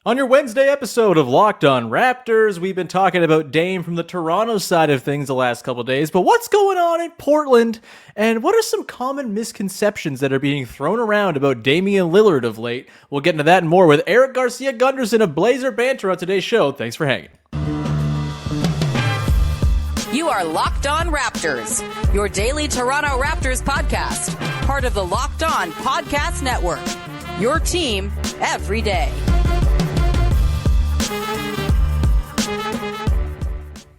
On your Wednesday episode of Locked On Raptors, we've been talking about Dame from the Toronto side of things the last couple of days, but what's going on in Portland? And what are some common misconceptions that are being thrown around about Damian Lillard of late? We'll get into that and more with Erik, García, Gundersen of Blazer Banter on today's show. Thanks for hanging. You are Locked On Raptors, your daily Toronto Raptors podcast, part of the Locked On Podcast Network, your team every day.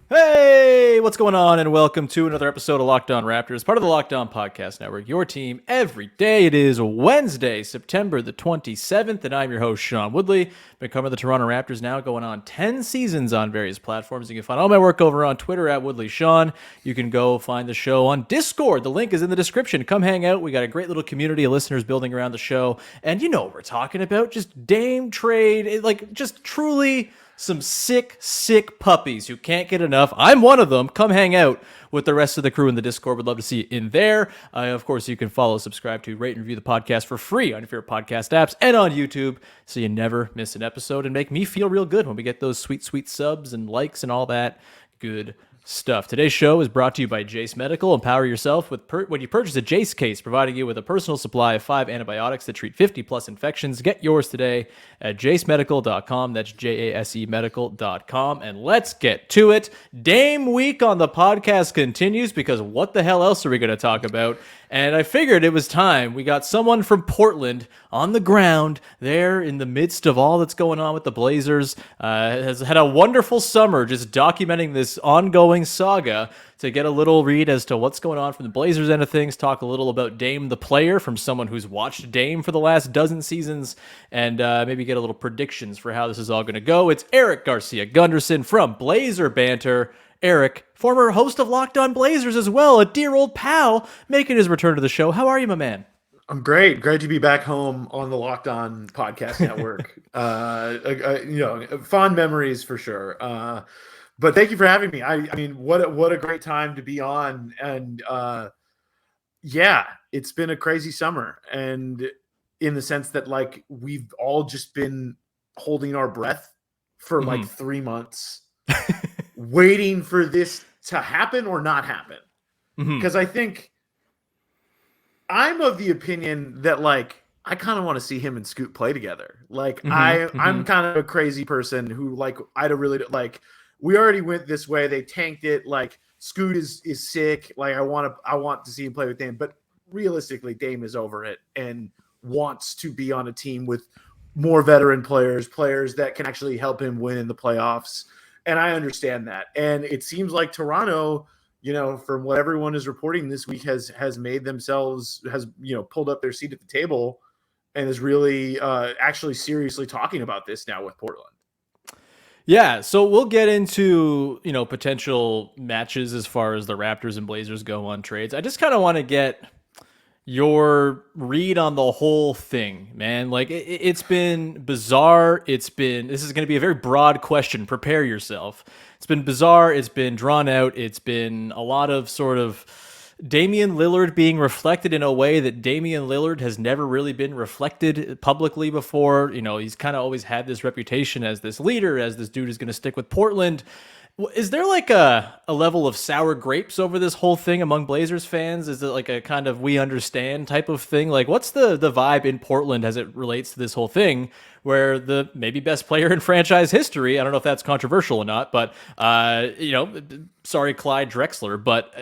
Hey, what's going on? And welcome to another episode of Locked On Raptors, part of the Locked On Podcast Network, your team every day. It is Wednesday, September the 27th, and I'm your host, Sean Woodley. Been covering the Toronto Raptors now, going on 10 seasons on various platforms. You can find all my work over on Twitter at WoodleySean. You can go find the show on Discord. The link is in the description. Come hang out. We got a great little community of listeners building around the show. And you know what we're talking about. Just Dame trade, just truly some sick puppies who can't get enough. I'm one of them. Come hang out with the rest of the crew in the Discord. Would love to see you in there. Of course, you can follow, subscribe to, rate, and review the podcast for free on your favorite podcast apps and on YouTube so you never miss an episode and make me feel real good when we get those sweet subs and likes and all that good stuff. Today's show is brought to you by Jace Medical. Empower yourself with when you purchase a Jace case, providing you with a personal supply of 5 antibiotics that treat 50+ infections. Get yours today at jacemedical.com. That's JASE medical.com. And let's get to it. Dame week on the podcast continues because what the hell else are we going to talk about? And I figured it was time. We got someone from Portland on the ground there in the midst of all that's going on with the Blazers. Has had a wonderful summer just documenting this ongoing saga to get a little read as to what's going on from the Blazers end of things, talk a little about Dame the player from someone who's watched Dame for the last dozen seasons, and maybe get a little predictions for how this is all going to go. It's Erik García Gundersen from Blazer Banter. Erik, former host of Locked On Blazers as well, a dear old pal, making his return to the show. How are you, my man? I'm great. Great to be back home on the Locked On Podcast Network. Fond memories for sure. But thank you for having me. I mean, what a great time to be on. And it's been a crazy summer. And in the sense that we've all just been holding our breath for 3 months. Waiting for this to happen or not happen. Because I think I'm of the opinion that I kind of want to see him and Scoot play together. I'm kind of a crazy person who I don't really we already went this way. They tanked it. Scoot is sick. I want to see him play with Dame, but realistically Dame is over it and wants to be on a team with more veteran players that can actually help him win in the playoffs. And I understand that. And it seems like Toronto, from what everyone is reporting this week, has pulled up their seat at the table and is really actually seriously talking about this now with Portland. Yeah, so we'll get into, potential matches as far as the Raptors and Blazers go on trades. I just kind of want to get your read on the whole thing, man. It's been bizarre. This is going to be a very broad question. Prepare yourself. It's been bizarre. It's been drawn out. It's been a lot of sort of Damian Lillard being reflected in a way that Damian Lillard has never really been reflected publicly before. He's kind of always had this reputation as this leader, as this dude is going to stick with Portland. Is there a level of sour grapes over this whole thing among Blazers fans? Is it a kind of we understand type of thing? What's the vibe in Portland as it relates to this whole thing where the maybe best player in franchise history, I don't know if that's controversial or not, but, sorry, Clyde Drexler, but,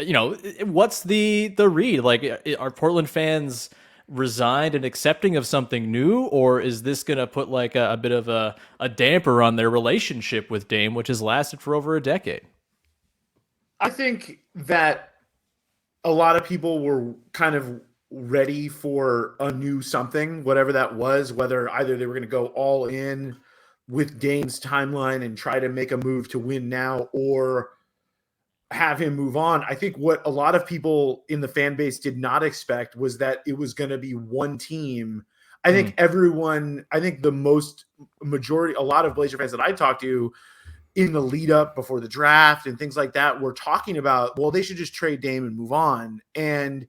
what's the read? Are Portland fans resigned and accepting of something new, or is this going to put a bit of a damper on their relationship with Dame, which has lasted for over a decade? I think that a lot of people were kind of ready for a new something, whatever that was, whether either they were going to go all in with Dame's timeline and try to make a move to win now, or have him move on. I think what a lot of people in the fan base did not expect was that it was going to be one team. I think a lot of Blazer fans that I talked to in the lead up before the draft and things like that were talking about, well, they should just trade Dame and move on. And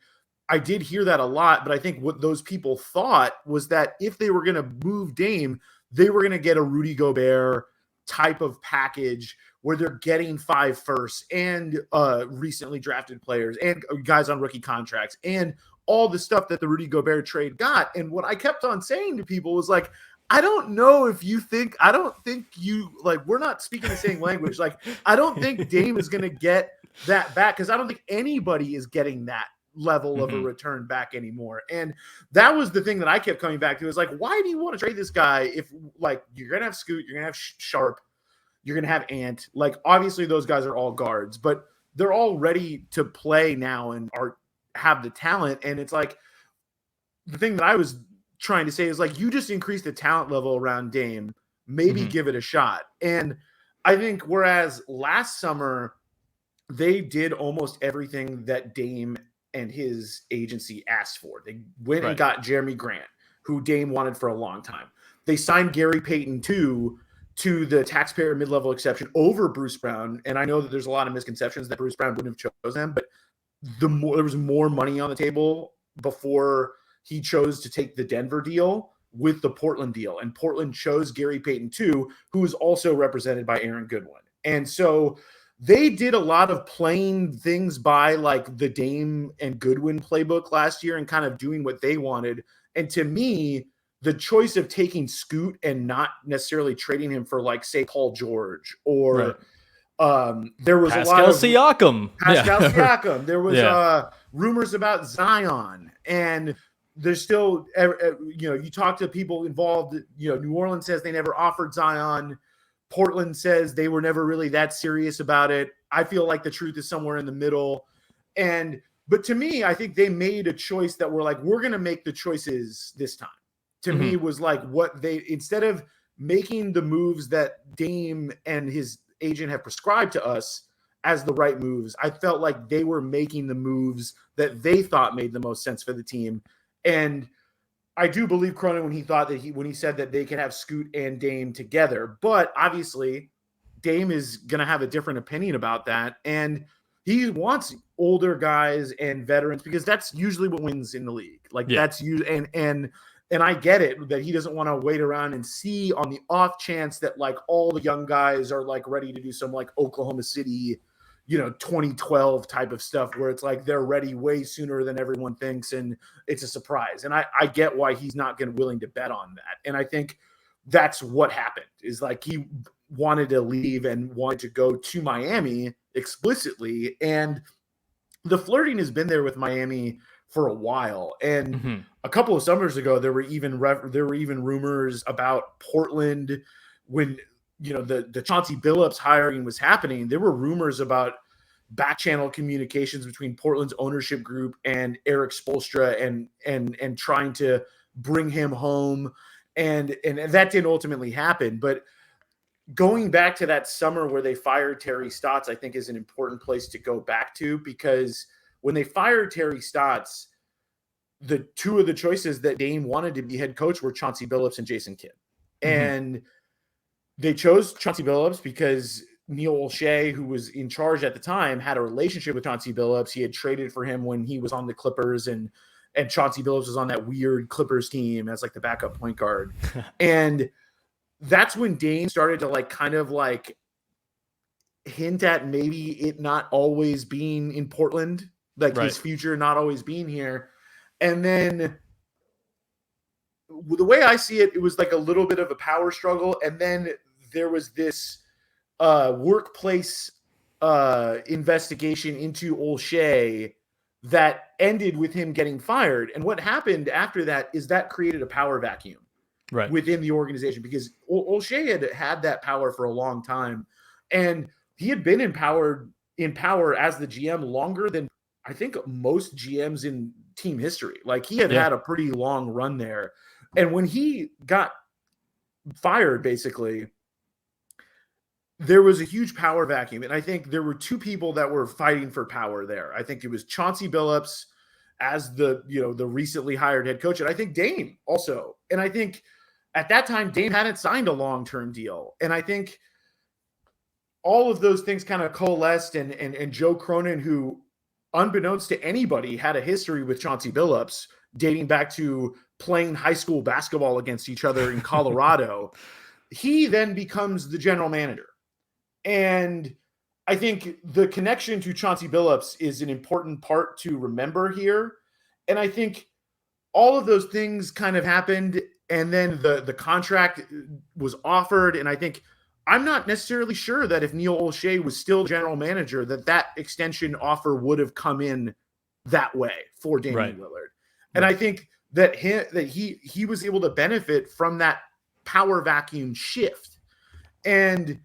I did hear that a lot, but I think what those people thought was that if they were going to move Dame, they were going to get a Rudy Gobert type of package where they're getting 5 firsts and recently drafted players and guys on rookie contracts and all the stuff that the Rudy Gobert trade got. And what I kept on saying to people was like, I don't know if you think, I don't think you, like, we're not speaking the same language. Like, I don't think Dame is going to get that back, because I don't think anybody is getting that level of a return back anymore. And that was the thing that I kept coming back to, is like, why do you want to trade this guy if, like, you're going to have Scoot, you're going to have Sharp, you're going to have Ant. Like, obviously those guys are all guards, but they're all ready to play now and have the talent. And it's like, the thing that I was trying to say is, like, you just increase the talent level around Dame, maybe give it a shot. And I think whereas last summer they did almost everything that Dame and his agency asked for. They went and got Jeremy Grant, who Dame wanted for a long time. They signed Gary Payton to the taxpayer mid-level exception over Bruce Brown. And I know that there's a lot of misconceptions that Bruce Brown wouldn't have chosen him, but there was more money on the table before he chose to take the Denver deal with the Portland deal. And Portland chose Gary Payton too, who is also represented by Aaron Goodwin. And so they did a lot of playing things by, like, the Dame and Goodwin playbook last year and kind of doing what they wanted. And to me, the choice of taking Scoot and not necessarily trading him for, like, say, Paul George or there was Pascal a lot of Siakam. Siakam. There was rumors about Zion, and there's still, you talk to people involved, New Orleans says they never offered Zion. Portland says they were never really that serious about it. I feel like the truth is somewhere in the middle. But to me, I think they made a choice that we're going to make the choices this time. To me, was like what they, instead of making the moves that Dame and his agent have prescribed to us as the right moves, I felt like they were making the moves that they thought made the most sense for the team. And I do believe Cronin when he said that they could have Scoot and Dame together. But obviously, Dame is going to have a different opinion about that. And he wants older guys and veterans because that's usually what wins in the league. Like that's usually, and I get it that he doesn't want to wait around and see on the off chance that, like, all the young guys are, like, ready to do some, like, Oklahoma City, 2012 type of stuff where it's like they're ready way sooner than everyone thinks and it's a surprise. And I get why he's not willing to bet on that. And I think that's what happened, is like he wanted to leave and wanted to go to Miami explicitly. And the flirting has been there with Miami for a while. And a couple of summers ago, there were even rumors about Portland when the Chauncey Billups hiring was happening. There were rumors about back channel communications between Portland's ownership group and Erik Spoelstra and trying to bring him home. And that didn't ultimately happen. But going back to that summer where they fired Terry Stotts, I think is an important place to go back to, because when they fired Terry Stotts, the two of the choices that Dame wanted to be head coach were Chauncey Billups and Jason Kidd. And they chose Chauncey Billups because Neil Olshey, who was in charge at the time, had a relationship with Chauncey Billups. He had traded for him when he was on the Clippers, and Chauncey Billups was on that weird Clippers team as, like, the backup point guard. And that's when Dame started to, like, kind of, like, hint at maybe it not always being in Portland, like his future not always being here. And then the way I see it, it was like a little bit of a power struggle. And then there was this workplace investigation into Olshey that ended with him getting fired. And what happened after that is that created a power vacuum within the organization, because Olshey had that power for a long time. And he had been in power as the GM longer than I think most GMs in team history. Like, he had had a pretty long run there. And when he got fired, basically, there was a huge power vacuum. And I think there were two people that were fighting for power there. I think it was Chauncey Billups as the recently hired head coach. And I think Dame also. And I think at that time, Dame hadn't signed a long-term deal. And I think all of those things kind of coalesced, and Joe Cronin, who, unbeknownst to anybody, had a history with Chauncey Billups, dating back to playing high school basketball against each other in Colorado. He then becomes the general manager. And I think the connection to Chauncey Billups is an important part to remember here. And I think all of those things kind of happened, and then the contract was offered. And I think I'm not necessarily sure that if Neil Olshey was still general manager, that extension offer would have come in that way for Damian Lillard. And I think that he was able to benefit from that power vacuum shift. And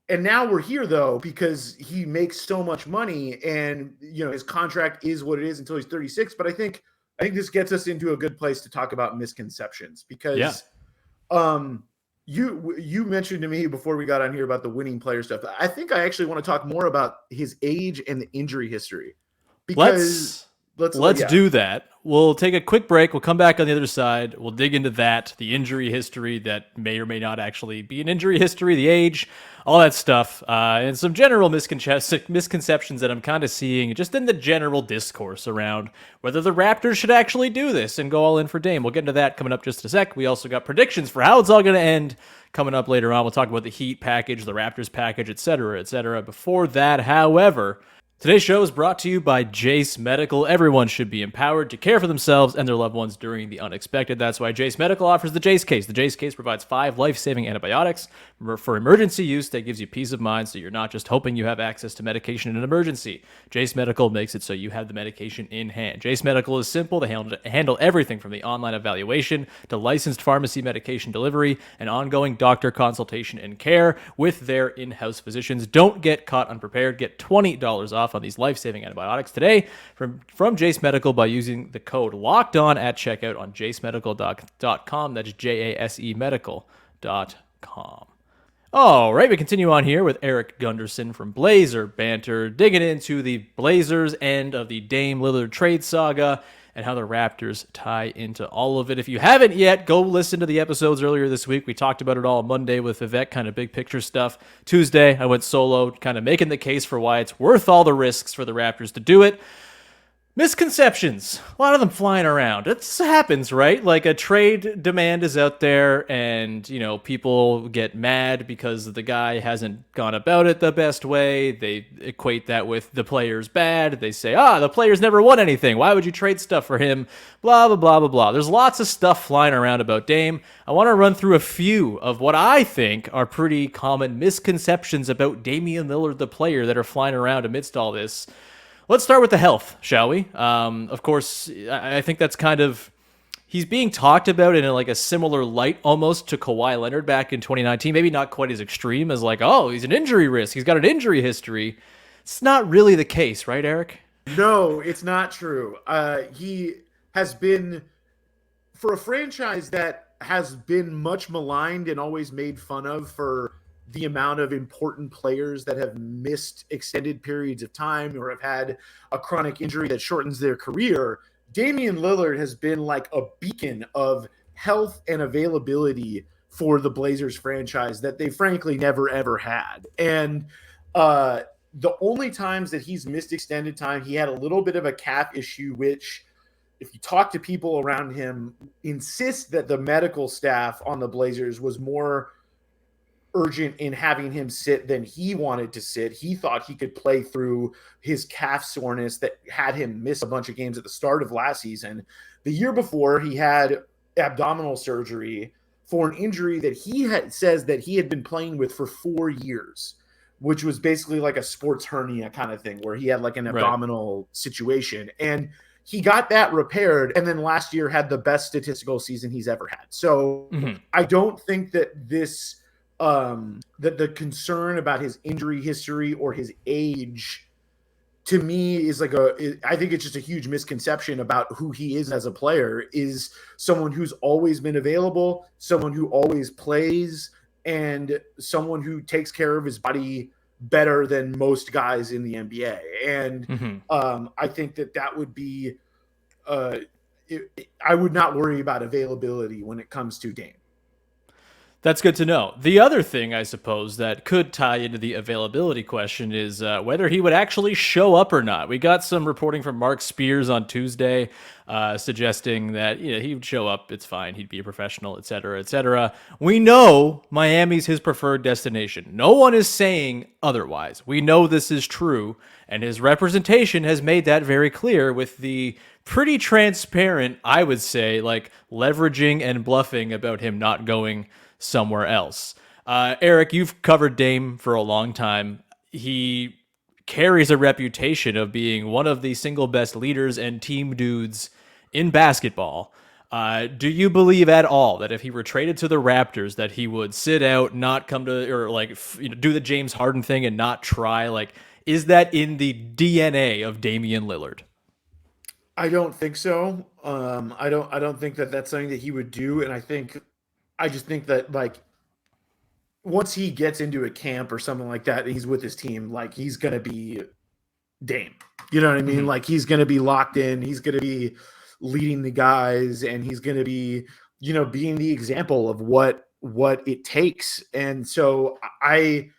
now we're here, though, because he makes so much money, and his contract is what it is until he's 36. But I think this gets us into a good place to talk about misconceptions, because you mentioned to me before we got on here about the winning player stuff. I think I actually want to talk more about his age and the injury history, because let's do that. We'll take a quick break. We'll come back on the other side. We'll dig into that, the injury history that may or may not actually be an injury history, the age, all that stuff, and some general misconceptions that I'm kind of seeing just in the general discourse around whether the Raptors should actually do this and go all in for Dame. We'll get into that coming up just in a sec. We also got predictions for how it's all going to end coming up later on. We'll talk about the Heat package, the Raptors package, etc., etc. Before that, however, today's show is brought to you by Jace Medical. Everyone should be empowered to care for themselves and their loved ones during the unexpected. That's why Jace Medical offers the Jace Case. The Jace Case provides 5 life-saving antibiotics for emergency use that gives you peace of mind, so you're not just hoping you have access to medication in an emergency. Jace Medical makes it so you have the medication in hand. Jace Medical is simple. They handle everything from the online evaluation to licensed pharmacy medication delivery and ongoing doctor consultation and care with their in-house physicians. Don't get caught unprepared. Get $20 off on these life-saving antibiotics today from Jace Medical by using the code LOCKEDON at checkout on jacemedical.com. That's JASE medical.com. All right, we continue on here with Erik Gundersen from Blazer Banter, digging into the Blazers end of the Dame Lillard trade saga and how the Raptors tie into all of it. If you haven't yet, go listen to the episodes earlier this week. We talked about it all Monday with Vivek, kind of big picture stuff. Tuesday, I went solo, kind of making the case for why it's worth all the risks for the Raptors to do it. Misconceptions. A lot of them flying around. It happens, right? Like a trade demand is out there and, people get mad because the guy hasn't gone about it the best way. They equate that with the player's bad. They say, the player's never won anything. Why would you trade stuff for him? Blah, blah, blah, blah, blah. There's lots of stuff flying around about Dame. I want to run through a few of what I think are pretty common misconceptions about Damian Lillard, the player, that are flying around amidst all this. Let's start with the health, shall we? Of course, I think that's he's being talked about in a similar light almost to Kawhi Leonard back in 2019. Maybe not quite as extreme as he's an injury risk. He's got an injury history. It's not really the case, right, Erik? No, it's not true. He has been, for a franchise that has been much maligned and always made fun of for the amount of important players that have missed extended periods of time or have had a chronic injury that shortens their career, Damian Lillard has been like a beacon of health and availability for the Blazers franchise that they frankly never, ever had. And the only times that he's missed extended time, he had a little bit of a calf issue, which if you talk to people around him, insist that the medical staff on the Blazers was more urgent in having him sit than he wanted to sit. He thought he could play through his calf soreness that had him miss a bunch of games at the start of last season. The year before, he had abdominal surgery for an injury that says that he had been playing with for 4 years, which was basically like a sports hernia kind of thing where he had an abdominal situation. And he got that repaired, and then last year had the best statistical season he's ever had. So I don't think that that the concern about his injury history or his age, to me, is I think it's just a huge misconception about who he is as a player. Is someone who's always been available, someone who always plays, and someone who takes care of his body better than most guys in the NBA. And I think that would be I would not worry about availability when it comes to Dame. That's good to know. The other thing, I suppose, that could tie into the availability question is whether he would actually show up or not. We got some reporting from Mark Spears on Tuesday suggesting that he would show up. It's fine. He'd be a professional, et cetera, et cetera. We know Miami's his preferred destination. No one is saying otherwise. We know this is true, and his representation has made that very clear with the pretty transparent, I would say, like leveraging and bluffing about him not going somewhere else. Erik, you've covered Dame for a long time. He carries a reputation of being one of the single best leaders and team dudes in basketball. Do you believe at all that if he were traded to the Raptors, that he would sit out, not come to, or like do the James Harden thing and not try? Like, is that in the DNA of Damian Lillard? I don't think so. I don't think that that's something that he would do, and I just think that like once he gets into a camp or something like that, and he's with his team, like he's gonna be Dame. You know what I mean? Like he's gonna be locked in. He's gonna be leading the guys, and he's gonna be being the example of what it takes. And so I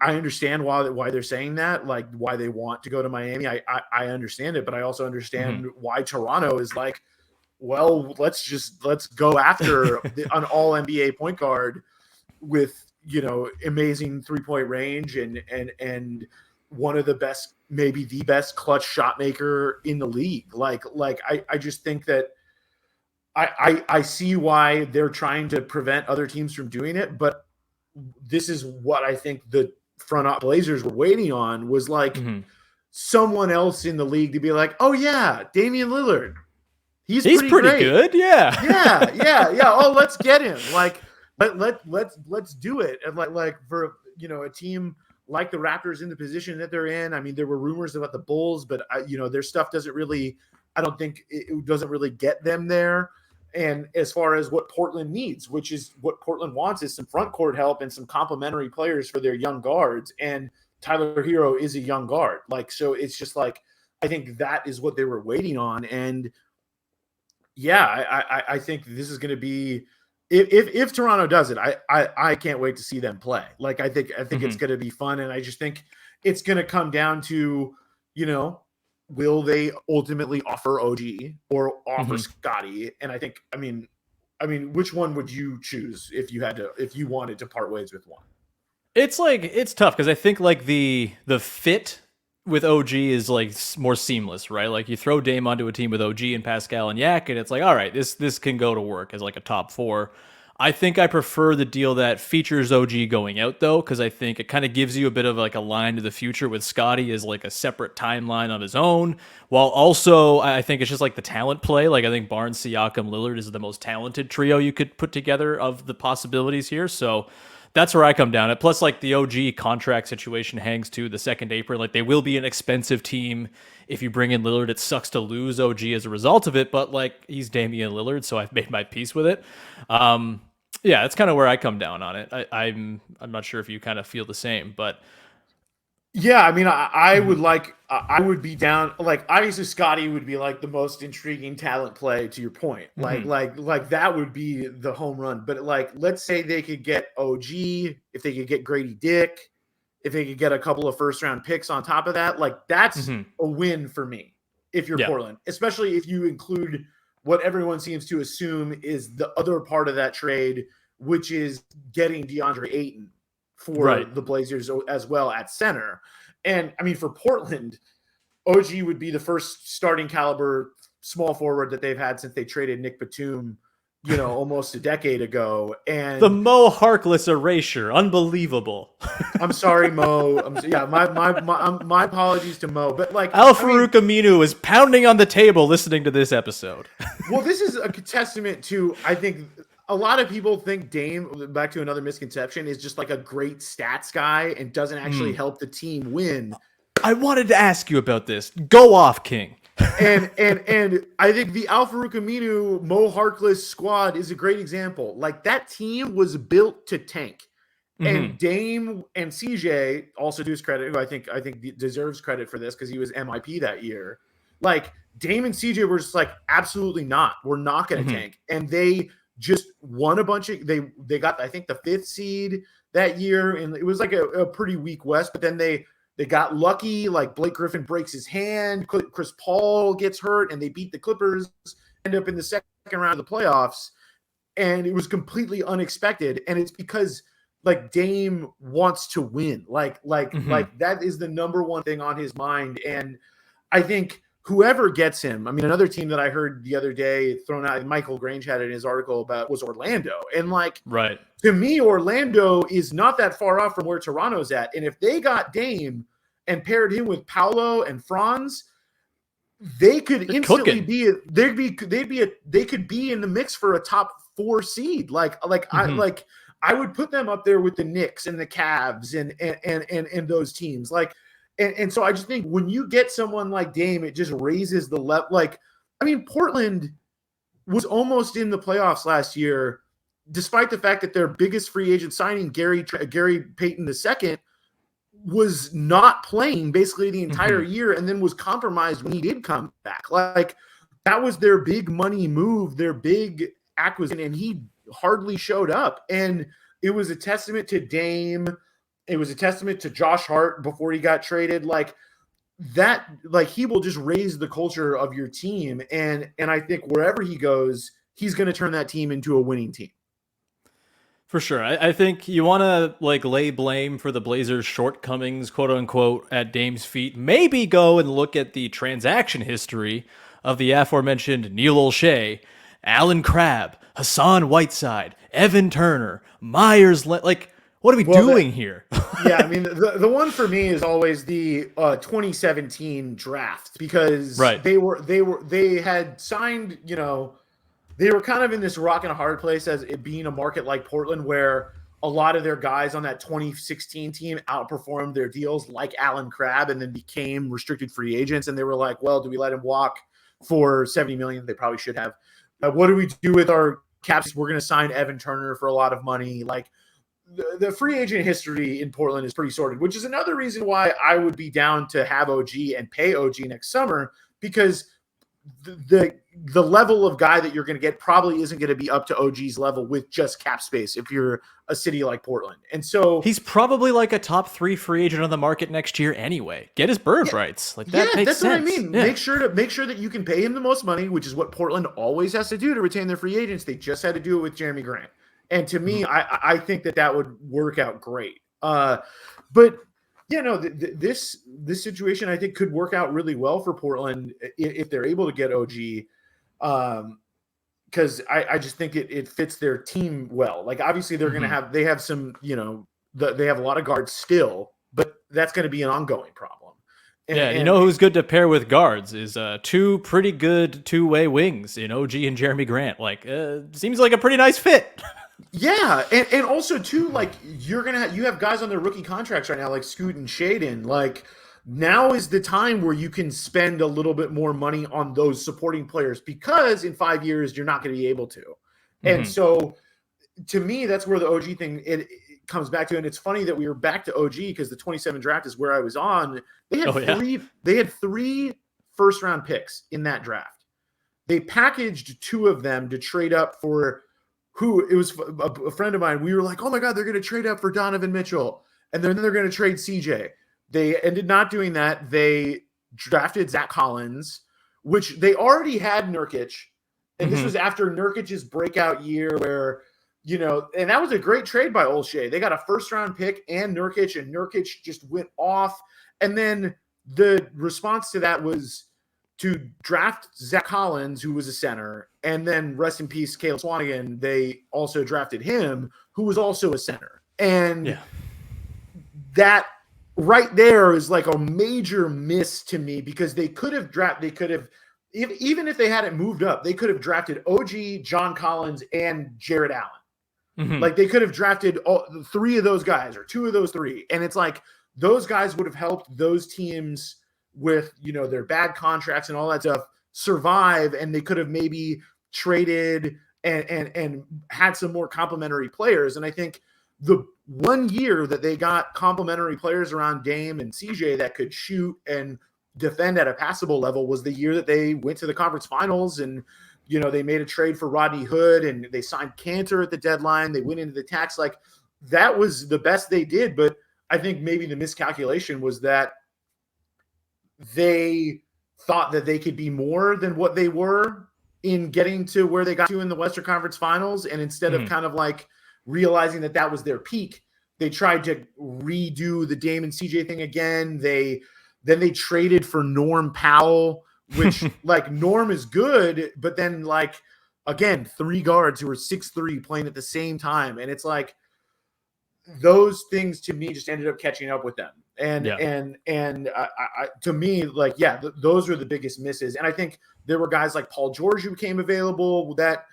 understand why they're saying that, like why they want to go to Miami. I understand it, but I also understand why Toronto is like, well, let's go after an all NBA point guard with, amazing 3-point range and one of the best, maybe the best clutch shot maker in the league. I just think that I see why they're trying to prevent other teams from doing it, but this is what I think the front office Blazers were waiting on was like someone else in the league to be like, oh yeah, Damian Lillard. He's pretty good. Yeah. Yeah. Oh, let's get him. Like, let's do it. And like for, a team like the Raptors in the position that they're in. I mean, there were rumors about the Bulls, but their stuff doesn't really, I don't think it doesn't really get them there. And as far as what Portland needs, which is what Portland wants, is some front court help and some complementary players for their young guards. And Tyler Hero is a young guard. Like, so it's just like, I think that is what they were waiting on. And yeah, I think this is going to be, if Toronto does it, I can't wait to see them play. Like, I think it's going to be fun. And I just think it's going to come down to, will they ultimately offer OG or offer Scotty? And I mean, which one would you choose if you wanted to part ways with one? It's like, it's tough because I think like the fit with OG is like more seamless, right? Like you throw Dame onto a team with OG and Pascal and Yak, and it's like, all right, this can go to work as like a top 4. I think I prefer the deal that features OG going out though, because I think it kind of gives you a bit of like a line to the future with Scotty as like a separate timeline of his own, while also I think it's just like the talent play. Like I think Barnes, Siakam, Lillard is the most talented trio you could put together of the possibilities here. So that's where I come down at. Plus, like the OG contract situation hangs to the second apron. Like they will be an expensive team if you bring in Lillard. It sucks to lose OG as a result of it, but like he's Damian Lillard, so I've made my peace with it. Yeah, that's kind of where I come down on it. I'm not sure if you kind of feel the same, but yeah, I mean, I would be down. Like, obviously, Scotty would be like the most intriguing talent play. To your point, like that would be the home run. But like, let's say they could get OG, if they could get Grady Dick, if they could get a couple of first-round picks on top of that, like that's a win for me. If you're Portland, especially if you include what everyone seems to assume is the other part of that trade, which is getting DeAndre Ayton for the Blazers as well at center. And I mean, for Portland, OG would be the first starting caliber small forward that they've had since they traded Nick Batum, almost a decade ago. And the Mo Harkless erasure, unbelievable. I'm sorry, Mo. My apologies to Mo. But like, Al-Farouq Aminu is pounding on the table listening to this episode. Well, this is a testament to, I think, a lot of people think Dame, back to another misconception, is just like a great stats guy and doesn't actually help the team win. I wanted to ask you about this. Go off, King. And I think the Al-Farouq Aminu, Mo Harkless squad is a great example. Like that team was built to tank. And Dame and CJ, also to his credit, who I think deserves credit for this because he was MIP that year. Like Dame and CJ were just like, absolutely not. We're not going to tank. And they just won a bunch of they got, I think, the 5th seed that year, and it was like a pretty weak West, but then they got lucky, like Blake Griffin breaks his hand, Chris Paul gets hurt, and they beat the Clippers, end up in the second round of the playoffs, and it was completely unexpected, and it's because like Dame wants to win, like that is the number one thing on his mind, and I think whoever gets him, I mean, another team that I heard the other day thrown out, Michael Grange had it in his article about, was Orlando. And like, right. To me, Orlando is not that far off from where Toronto's at. And if they got Dame and paired him with Paolo and Franz, they could instantly they could be in the mix for a top 4 seed. I would put them up there with the Knicks and the Cavs and those teams. And so I just think when you get someone like Dame, it just raises the level. Like, I mean, Portland was almost in the playoffs last year, despite the fact that their biggest free agent signing, Gary Payton II, was not playing basically the entire year, and then was compromised when he did come back. Like, that was their big money move, their big acquisition, and he hardly showed up. And it was a testament to Dame. It was a testament to Josh Hart before he got traded. Like that, like he will just raise the culture of your team. And I think wherever he goes, he's going to turn that team into a winning team. For sure. I think you want to like lay blame for the Blazers' shortcomings, quote unquote, at Dame's feet. Maybe go and look at the transaction history of the aforementioned Neil Olshey, Alan Crabb, Hassan Whiteside, Evan Turner, Myers. What are we doing here? Yeah, I mean, the one for me is always the 2017 draft, because they had signed, they were kind of in this rock and a hard place as it being a market like Portland, where a lot of their guys on that 2016 team outperformed their deals, like Alan Crabb, and then became restricted free agents. And they were like, well, do we let him walk for $70 million? They probably should have. What do we do with our caps? We're going to sign Evan Turner for a lot of money. Like, the free agent history in Portland is pretty sorted, which is another reason why I would be down to have OG and pay OG next summer, because the level of guy that you're going to get probably isn't going to be up to OG's level with just cap space if you're a city like Portland. And so he's probably like a top 3 free agent on the market next year anyway. Get his bird rights. Like that makes that's sense. What I mean. Yeah. Make sure that you can pay him the most money, which is what Portland always has to do to retain their free agents. They just had to do it with Jeremy Grant. And to me, I think that would work out great. But this situation I think could work out really well for Portland if they're able to get OG. Because I just think it fits their team well. Like, obviously they're going to they have some, they have a lot of guards still, but that's going to be an ongoing problem. And, you know who's good to pair with guards is 2 pretty good 2-way wings in OG and Jeremy Grant. Like, seems like a pretty nice fit. Yeah, and also too, like, you have guys on their rookie contracts right now, like Scoot and Shaden. Like, now is the time where you can spend a little bit more money on those supporting players, because in 5 years you're not going to be able to. And so, to me, that's where the OG thing it comes back to. And it's funny that we were back to OG because the 27 draft is where I was on. They had 3 first-round picks in that draft. They packaged 2 of them to trade up for. It was a friend of mine. We were like, oh my God, they're going to trade up for Donovan Mitchell. And then they're going to trade CJ. They ended not doing that. They drafted Zach Collins, which they already had Nurkic. And this was after Nurkic's breakout year where, and that was a great trade by Olshey. They got a first round pick and Nurkic just went off. And then the response to that was to draft Zach Collins, who was a center, and then rest in peace, Caleb Swanigan. They also drafted him, who was also a center. And that right there is like a major miss to me, because they could have even if they hadn't moved up, they could have drafted OG, John Collins, and Jared Allen. Like, they could have drafted 3 of those guys or 2 of those 3. And it's like, those guys would have helped those teams with, their bad contracts and all that stuff survive, and they could have maybe traded and had some more complementary players. And I think the 1 year that they got complementary players around Dame and CJ that could shoot and defend at a passable level was the year that they went to the conference finals and they made a trade for Rodney Hood and they signed Cantor at the deadline. They went into the tax. Like, that was the best they did. But I think maybe the miscalculation was that they thought that they could be more than what they were in getting to where they got to in the Western Conference Finals. And instead of kind of like realizing that that was their peak, they tried to redo the Dame and CJ thing again. Then they traded for Norm Powell, which like Norm is good, but then like, again, 3 guards who are 6'3" playing at the same time. And it's like, those things to me just ended up catching up with them. And to me, like, those were the biggest misses. And I think there were guys like Paul George who became available that,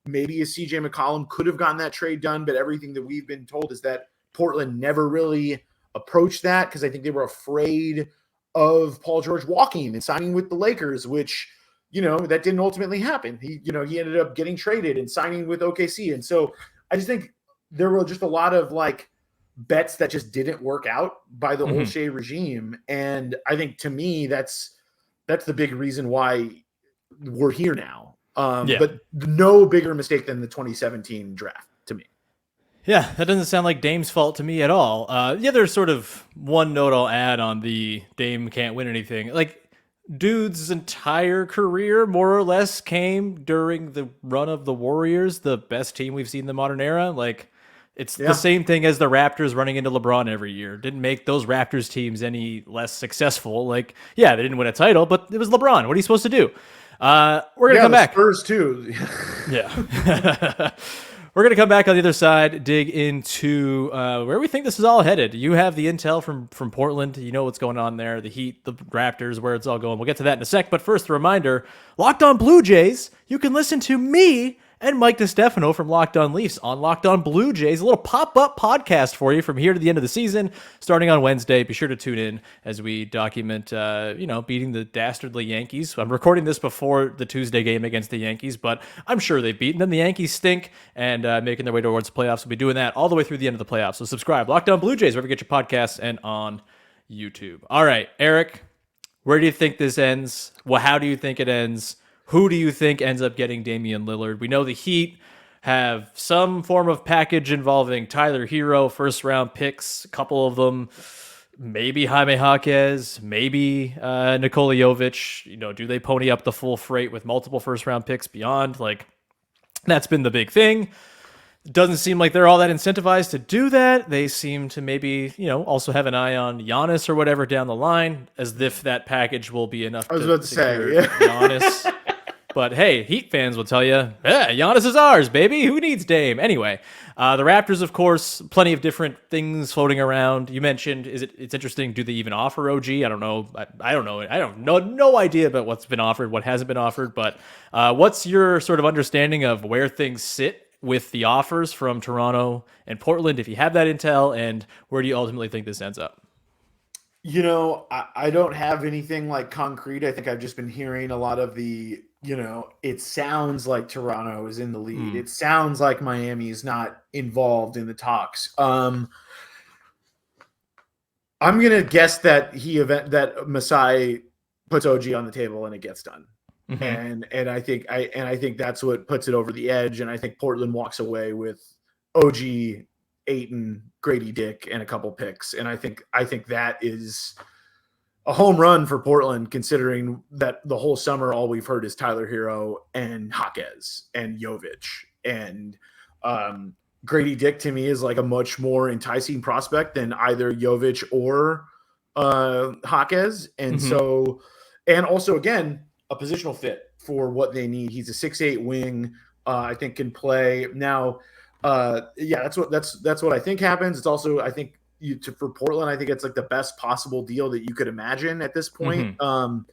maybe a CJ McCollum could have gotten that trade done, but everything that we've been told is that Portland never really approached that because I think they were afraid of Paul George walking and signing with the Lakers, which, that didn't ultimately happen. He ended up getting traded and signing with OKC. And so I just think there were just a lot of like bets that just didn't work out by the Olshey regime. And I think to me, that's the big reason why we're here now. But no bigger mistake than the 2017 draft to me. Yeah, that doesn't sound like Dame's fault to me at all. There's sort of one note I'll add on the Dame can't win anything. Like, dude's entire career, more or less, came during the run of the Warriors, the best team we've seen in the modern era. Like, it's the same thing as the Raptors running into LeBron every year. Didn't make those Raptors teams any less successful. Like, they didn't win a title, but it was LeBron. What are you supposed to do? We're going to come back. Spurs too. We're going to come back on the other side, dig into where we think this is all headed. You have the intel from Portland. You know what's going on there, the Heat, the Raptors, where it's all going. We'll get to that in a sec. But first, a reminder, Locked On Blue Jays, you can listen to me and Mike DiStefano from Locked On Leafs on Locked On Blue Jays, a little pop-up podcast for you from here to the end of the season, starting on Wednesday. Be sure to tune in as we document, beating the dastardly Yankees. I'm recording this before the Tuesday game against the Yankees, but I'm sure they've beaten them. The Yankees stink, and making their way towards the playoffs. We'll be doing that all the way through the end of the playoffs. So subscribe, Locked On Blue Jays, wherever you get your podcasts, and on YouTube. All right, Erik, where do you think this ends? Well, how do you think it ends? Who do you think ends up getting Damian Lillard? We know the Heat have some form of package involving Tyler Hero, first-round picks, a couple of them, maybe Jaime Jaquez, maybe Nikola Jovic. Do they pony up the full freight with multiple first-round picks beyond? Like, that's been the big thing. Doesn't seem like they're all that incentivized to do that. They seem to maybe, also have an eye on Giannis or whatever down the line, as if that package will be enough to secure Giannis. But hey, Heat fans will tell you, Giannis is ours, baby. Who needs Dame? Anyway, the Raptors, of course, plenty of different things floating around. You mentioned, it's interesting. Do they even offer OG? I don't know. I don't know. I don't know. No idea about what's been offered, what hasn't been offered. But what's your sort of understanding of where things sit with the offers from Toronto and Portland, if you have that intel, and where do you ultimately think this ends up? I don't have anything like concrete. I think I've just been hearing a lot of the, it sounds like Toronto is in the lead. It sounds like Miami is not involved in the talks. I'm going to guess that Masai puts OG on the table and it gets done. And I think that's what puts it over the edge. And I think Portland walks away with OG, Ayton, Grady Dick, and a couple picks. And I think that is a home run for Portland, considering that the whole summer all we've heard is Tyler Hero and Jaquez and Jovic. And Grady Dick to me is like a much more enticing prospect than either Jovic or Jaquez. And so, and also again, a positional fit for what they need. He's a 6'8" wing. I think can play now. That's what I think happens. It's also, I think for Portland, I think it's like the best possible deal that you could imagine at this point. And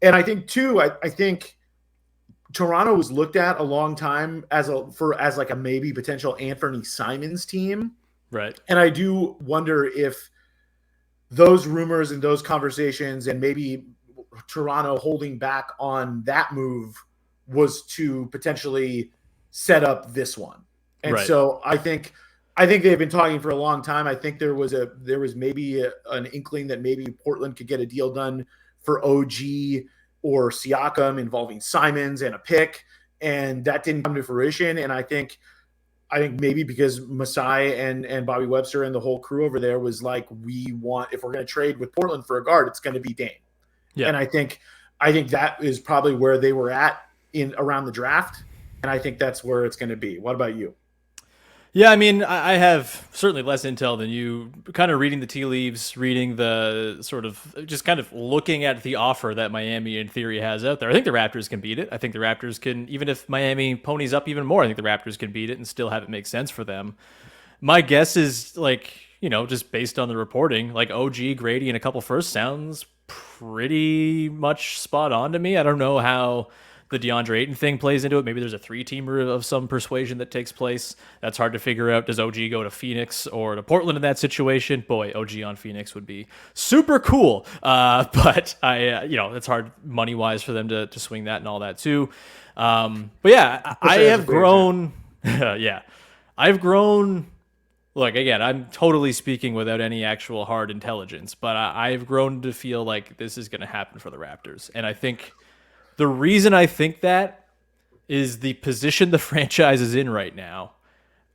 I think too, I think Toronto was looked at a long time as like a maybe potential Anthony Simons team. Right. And I do wonder if those rumors and those conversations and maybe Toronto holding back on that move was to potentially set up this one. And so I think they've been talking for a long time. I think there was maybe an inkling that maybe Portland could get a deal done for OG or Siakam involving Simons and a pick, and that didn't come to fruition. And I think maybe because Masai and Bobby Webster and the whole crew over there was like, if we're going to trade with Portland for a guard, it's going to be Dame. Yeah. And I think that is probably where they were at around the draft. And I think that's where it's going to be. What about you? Yeah, I mean, I have certainly less intel than you. Kind of reading the tea leaves, reading the sort of just kind of looking at the offer that Miami in theory has out there. I think the Raptors can beat it. I think the Raptors can, even if Miami ponies up even more, I think the Raptors can beat it and still have it make sense for them. My guess is just based on the reporting, like OG, Grady, and a couple firsts sounds pretty much spot on to me. I don't know how the DeAndre Ayton thing plays into it. Maybe there's a 3-teamer of some persuasion that takes place. That's hard to figure out. Does OG go to Phoenix or to Portland in that situation? Boy, OG on Phoenix would be super cool. But it's hard money-wise for them to swing that and all that too. But yeah, I have grown. Yeah, I've grown. Look, again, I'm totally speaking without any actual hard intelligence, but I've grown to feel like this is going to happen for the Raptors. And I think the reason I think that is the position the franchise is in right now.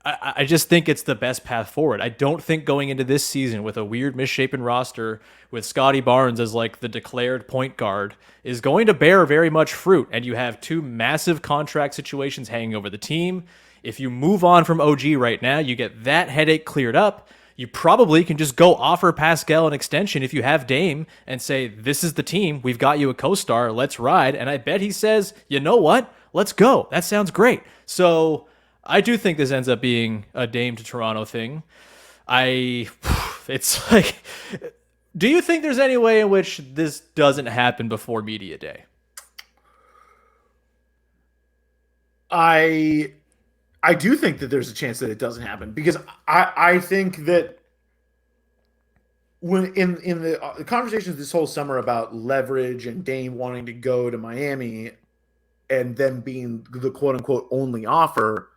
I just think it's the best path forward. I don't think going into this season with a weird misshapen roster with Scotty Barnes as like the declared point guard is going to bear very much fruit. And you have two massive contract situations hanging over the team. If you move on from OG right now, you get that headache cleared up. You probably can just go offer Pascal an extension if you have Dame and say, this is the team. We've got you a co-star. Let's ride. And I bet he says, you know what? Let's go. That sounds great. So I do think this ends up being a Dame to Toronto thing. It's like, do you think there's any way in which this doesn't happen before media day? I do think that there's a chance that it doesn't happen because I think that when in the conversations this whole summer about leverage and Dame wanting to go to Miami and them being the quote unquote only offer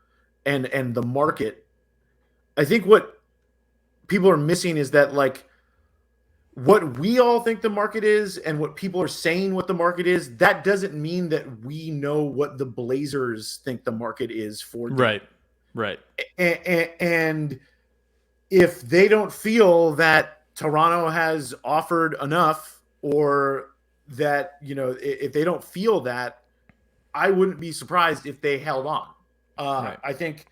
and the market, I think what people are missing is that like what we all think the market is and what people are saying what the market is, that doesn't mean that we know what the Blazers think the market is for Dame. Right. And if they don't feel that Toronto has offered enough or that, if they don't feel that, I wouldn't be surprised if they held on. Right. I think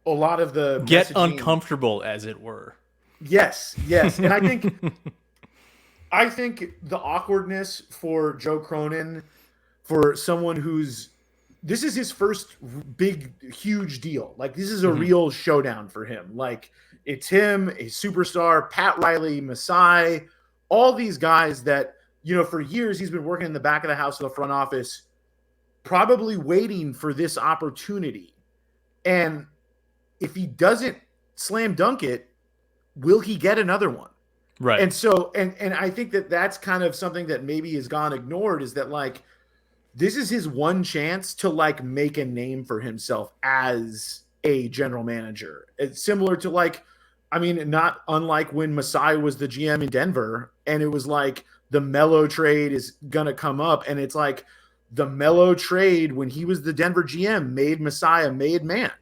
a lot of the get uncomfortable, as it were. Yes. And I think the awkwardness for Joe Cronin, for someone this is his first big, huge deal. Like, this is a real showdown for him. Like, it's him, a superstar, Pat Riley, Masai, all these guys that, for years he's been working in the back of the house of the front office, probably waiting for this opportunity. And if he doesn't slam dunk it, will he get another one? Right. And so, and I think that that's kind of something that maybe has gone ignored is that like, this is his one chance to like make a name for himself as a general manager. It's similar to like, not unlike when Masai was the GM in Denver and it was like the Melo trade is going to come up. And it's like the Melo trade when he was the Denver GM made Masai a made man.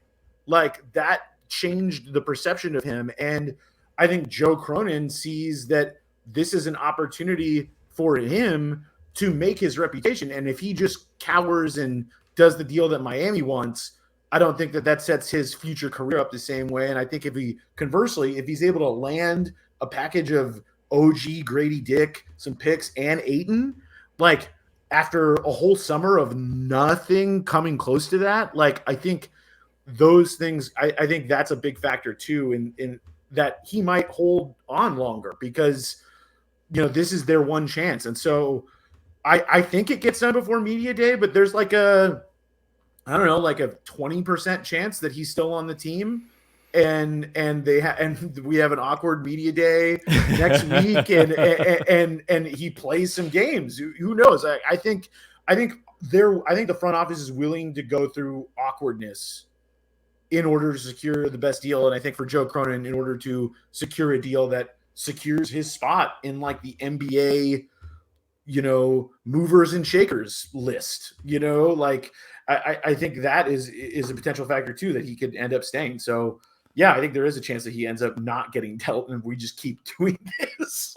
Like that changed the perception of him. And I think Joe Cronin sees that this is an opportunity for him to make his reputation. And if he just cowers and does the deal that Miami wants, I don't think that sets his future career up the same way. And I think if he's able to land a package of OG, Grady Dick, some picks, and Ayton, like after a whole summer of nothing coming close to that, like I think those things, I think that's a big factor too in that he might hold on longer because, this is their one chance. And so I think it gets done before media day, but there's like a 20% chance that he's still on the team, and we have an awkward media day next week, and he plays some games. Who knows? I think the front office is willing to go through awkwardness in order to secure the best deal, and I think for Joe Cronin, in order to secure a deal that secures his spot in like the NBA movers and shakers list. Like I think that is a potential factor too, that he could end up staying. So yeah, I think there is a chance that he ends up not getting dealt, and we just keep doing this.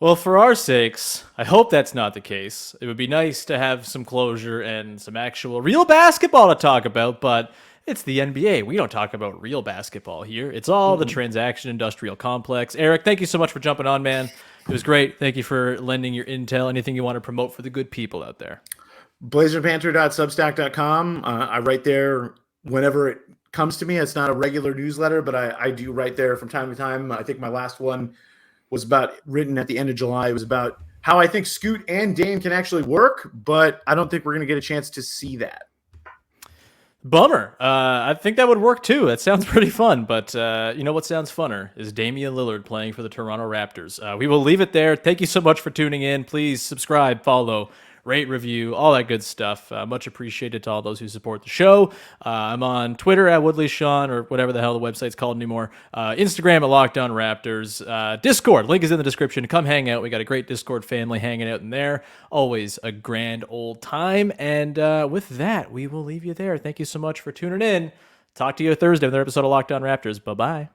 Well, for our sakes, I hope that's not the case. It would be nice to have some closure and some actual real basketball to talk about, but it's the NBA. We don't talk about real basketball here. It's all the transaction industrial complex. Erik, thank you so much for jumping on, man. It was great. Thank you for lending your intel. Anything you want to promote for the good people out there? BlazerBanter.substack.com. I write there whenever it comes to me. It's not a regular newsletter, but I do write there from time to time. I think my last one was written at the end of July. It was about how I think Scoot and Dame can actually work, but I don't think we're going to get a chance to see that. Bummer. I think that would work too. That sounds pretty fun. But you know what sounds funner is Damian Lillard playing for the Toronto Raptors. We will leave it there. Thank you so much for tuning in. Please subscribe, follow, rate, review, all that good stuff. Much appreciated to all those who support the show. I'm on Twitter at Woodley Sean, or whatever the hell the website's called anymore. Instagram at Lockdown Raptors. Discord, link is in the description. Come hang out. We got a great Discord family hanging out in there. Always a grand old time. And with that, we will leave you there. Thank you so much for tuning in. Talk to you Thursday with another episode of Lockdown Raptors. Bye-bye.